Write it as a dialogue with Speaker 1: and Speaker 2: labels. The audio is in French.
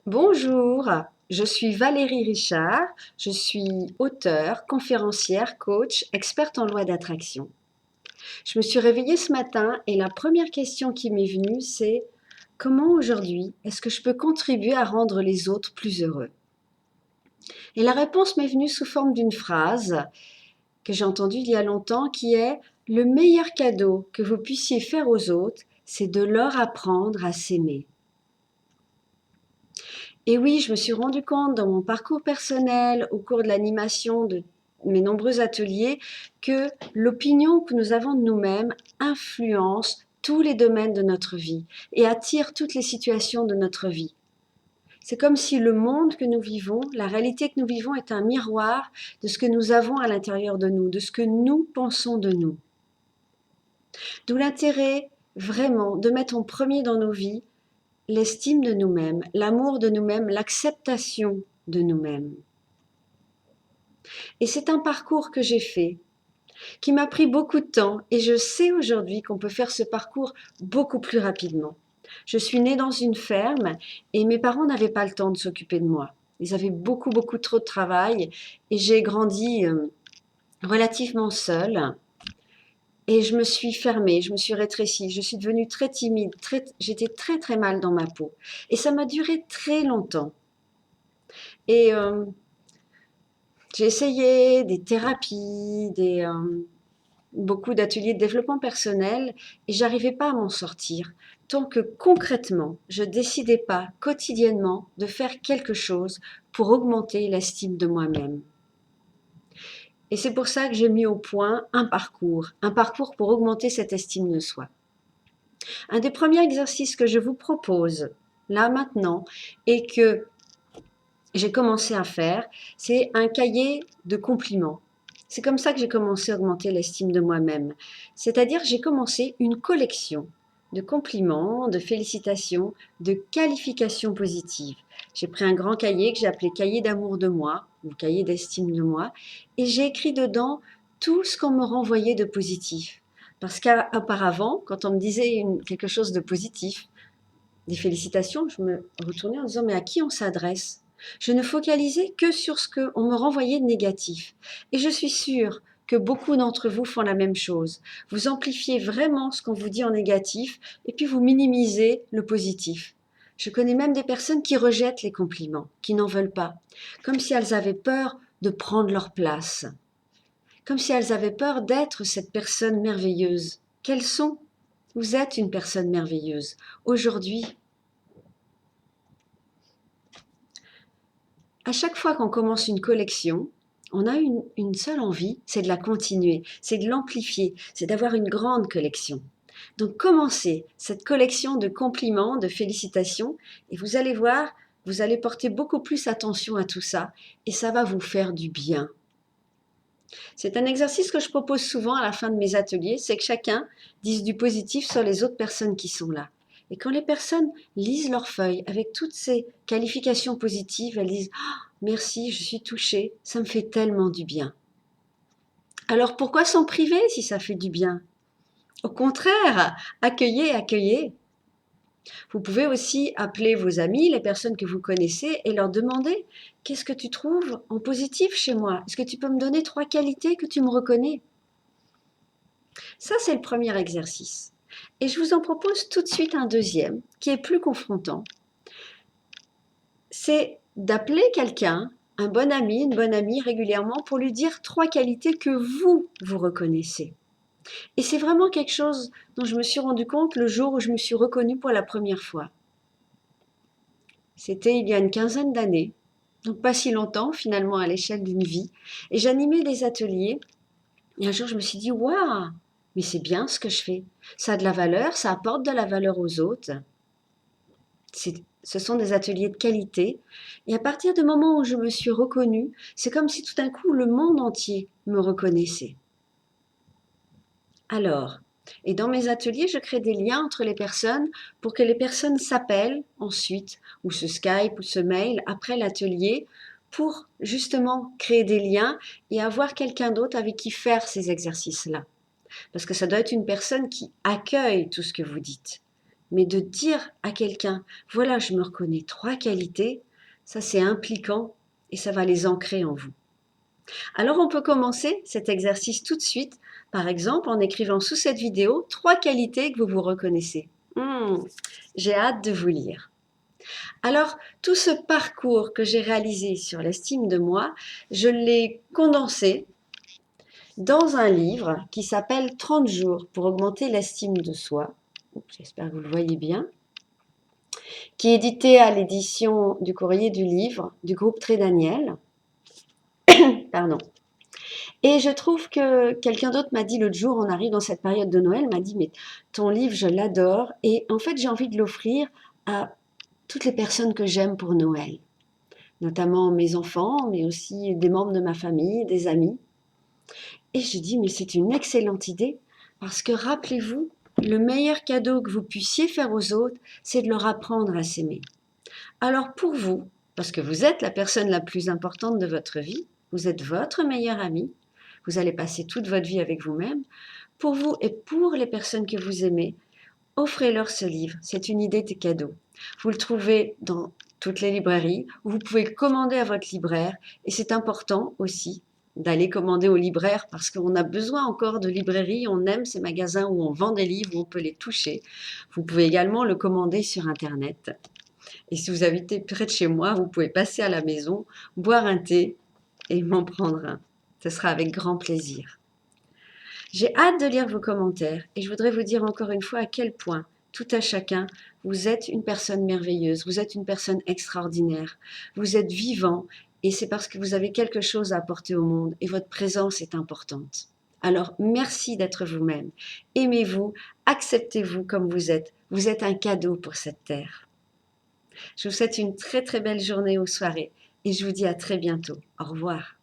Speaker 1: Bonjour, je suis Valérie Richard, je suis auteure, conférencière, coach, experte en loi d'attraction. Je me suis réveillée ce matin et la première question qui m'est venue, c'est comment aujourd'hui est-ce que je peux contribuer à rendre les autres plus heureux? Et la réponse m'est venue sous forme d'une phrase que j'ai entendue il y a longtemps qui est le meilleur cadeau que vous puissiez faire aux autres, c'est de leur apprendre à s'aimer. Et oui, je me suis rendu compte dans mon parcours personnel, au cours de l'animation de mes nombreux ateliers, que l'opinion que nous avons de nous-mêmes influence tous les domaines de notre vie et attire toutes les situations de notre vie. C'est comme si le monde que nous vivons, la réalité que nous vivons est un miroir de ce que nous avons à l'intérieur de nous, de ce que nous pensons de nous. D'où l'intérêt vraiment de mettre en premier dans nos vies l'estime de nous-mêmes, l'amour de nous-mêmes, l'acceptation de nous-mêmes. Et c'est un parcours que j'ai fait, qui m'a pris beaucoup de temps et je sais aujourd'hui qu'on peut faire ce parcours beaucoup plus rapidement. Je suis née dans une ferme et mes parents n'avaient pas le temps de s'occuper de moi. Ils avaient beaucoup trop de travail et j'ai grandi relativement seule. Et je me suis fermée, je me suis rétrécie, je suis devenue très timide, j'étais très mal dans ma peau. Et ça m'a duré très longtemps. Et j'ai essayé des thérapies, beaucoup d'ateliers de développement personnel et j'arrivais pas à m'en sortir tant que concrètement, je décidais pas quotidiennement de faire quelque chose pour augmenter l'estime de moi-même. Et c'est pour ça que j'ai mis au point un parcours pour augmenter cette estime de soi. Un des premiers exercices que je vous propose là maintenant et que j'ai commencé à faire, c'est un cahier de compliments. C'est comme ça que j'ai commencé à augmenter l'estime de moi-même. C'est-à-dire j'ai commencé une collection de compliments, de félicitations, de qualifications positives. J'ai pris un grand cahier que j'ai appelé cahier d'amour de moi ou cahier d'estime de moi et j'ai écrit dedans tout ce qu'on me renvoyait de positif. Parce qu'auparavant, quand on me disait quelque chose de positif, des félicitations, je me retournais en disant mais à qui on s'adresse? Je ne focalisais que sur ce qu'on me renvoyait de négatif. Et je suis sûre que beaucoup d'entre vous font la même chose. Vous amplifiez vraiment ce qu'on vous dit en négatif et puis vous minimisez le positif. Je connais même des personnes qui rejettent les compliments, qui n'en veulent pas, comme si elles avaient peur de prendre leur place, comme si elles avaient peur d'être cette personne merveilleuse qu'elles sont. Vous êtes une personne merveilleuse. Aujourd'hui, à chaque fois qu'on commence une collection, on a une seule envie, c'est de la continuer, c'est de l'amplifier, c'est d'avoir une grande collection. Donc commencez cette collection de compliments, de félicitations, et vous allez voir, vous allez porter beaucoup plus attention à tout ça, et ça va vous faire du bien. C'est un exercice que je propose souvent à la fin de mes ateliers, c'est que chacun dise du positif sur les autres personnes qui sont là. Et quand les personnes lisent leurs feuilles avec toutes ces qualifications positives, elles disent «Ah, merci, je suis touchée, ça me fait tellement du bien». Alors pourquoi s'en priver si ça fait du bien? Au contraire, accueillez, accueillez. Vous pouvez aussi appeler vos amis, les personnes que vous connaissez, et leur demander qu'est-ce que tu trouves en positif chez moi? Est-ce que tu peux me donner 3 qualités que tu me reconnais? Ça, c'est le premier exercice. Et je vous en propose tout de suite un deuxième, qui est plus confrontant. C'est d'appeler quelqu'un, un bon ami, une bonne amie, régulièrement, pour lui dire 3 qualités que vous reconnaissez. Et c'est vraiment quelque chose dont je me suis rendu compte le jour où je me suis reconnue pour la première fois. C'était il y a une quinzaine d'années, donc pas si longtemps finalement à l'échelle d'une vie. Et j'animais des ateliers. Et un jour, je me suis dit, waouh, mais c'est bien ce que je fais. Ça a de la valeur, ça apporte de la valeur aux autres. Ce sont des ateliers de qualité. Et à partir du moment où je me suis reconnue, c'est comme si tout d'un coup le monde entier me reconnaissait. Alors, et dans mes ateliers, je crée des liens entre les personnes pour que les personnes s'appellent ensuite, ou se Skype, ou se mail après l'atelier, pour justement créer des liens et avoir quelqu'un d'autre avec qui faire ces exercices-là. Parce que ça doit être une personne qui accueille tout ce que vous dites. mais de dire à quelqu'un, voilà, je me reconnais 3 qualités, ça c'est impliquant et ça va les ancrer en vous. Alors on peut commencer cet exercice tout de suite, par exemple en écrivant sous cette vidéo 3 qualités que vous vous reconnaissez. J'ai hâte de vous lire. Alors, tout ce parcours que j'ai réalisé sur l'estime de moi, je l'ai condensé dans un livre qui s'appelle 30 jours pour augmenter l'estime de soi. J'espère que vous le voyez bien. Qui est édité à l'édition du Courrier du Livre du groupe Trédaniel. Pardon. Et je trouve que quelqu'un d'autre m'a dit l'autre jour, on arrive dans cette période de Noël, m'a dit mais ton livre, je l'adore et en fait j'ai envie de l'offrir à toutes les personnes que j'aime pour Noël, notamment mes enfants, mais aussi des membres de ma famille, des amis. Et je dis mais c'est une excellente idée parce que rappelez-vous, le meilleur cadeau que vous puissiez faire aux autres, c'est de leur apprendre à s'aimer. Alors pour vous, parce que vous êtes la personne la plus importante de votre vie, vous êtes votre meilleur ami, vous allez passer toute votre vie avec vous-même, pour vous et pour les personnes que vous aimez, offrez-leur ce livre. C'est une idée de cadeau. Vous le trouvez dans toutes les librairies, vous pouvez le commander à votre libraire et c'est important aussi d'aller commander au libraire parce qu'on a besoin encore de librairies, on aime ces magasins où on vend des livres, où on peut les toucher. Vous pouvez également le commander sur Internet. Et si vous habitez près de chez moi, vous pouvez passer à la maison, boire un thé et m'en prendre un. Ce sera avec grand plaisir. J'ai hâte de lire vos commentaires et je voudrais vous dire encore une fois à quel point, tout à chacun, vous êtes une personne merveilleuse, vous êtes une personne extraordinaire, vous êtes vivant et c'est parce que vous avez quelque chose à apporter au monde et votre présence est importante. Alors merci d'être vous-même, aimez-vous, acceptez-vous comme vous êtes un cadeau pour cette terre. Je vous souhaite une très très belle journée ou soirée et je vous dis à très bientôt. Au revoir.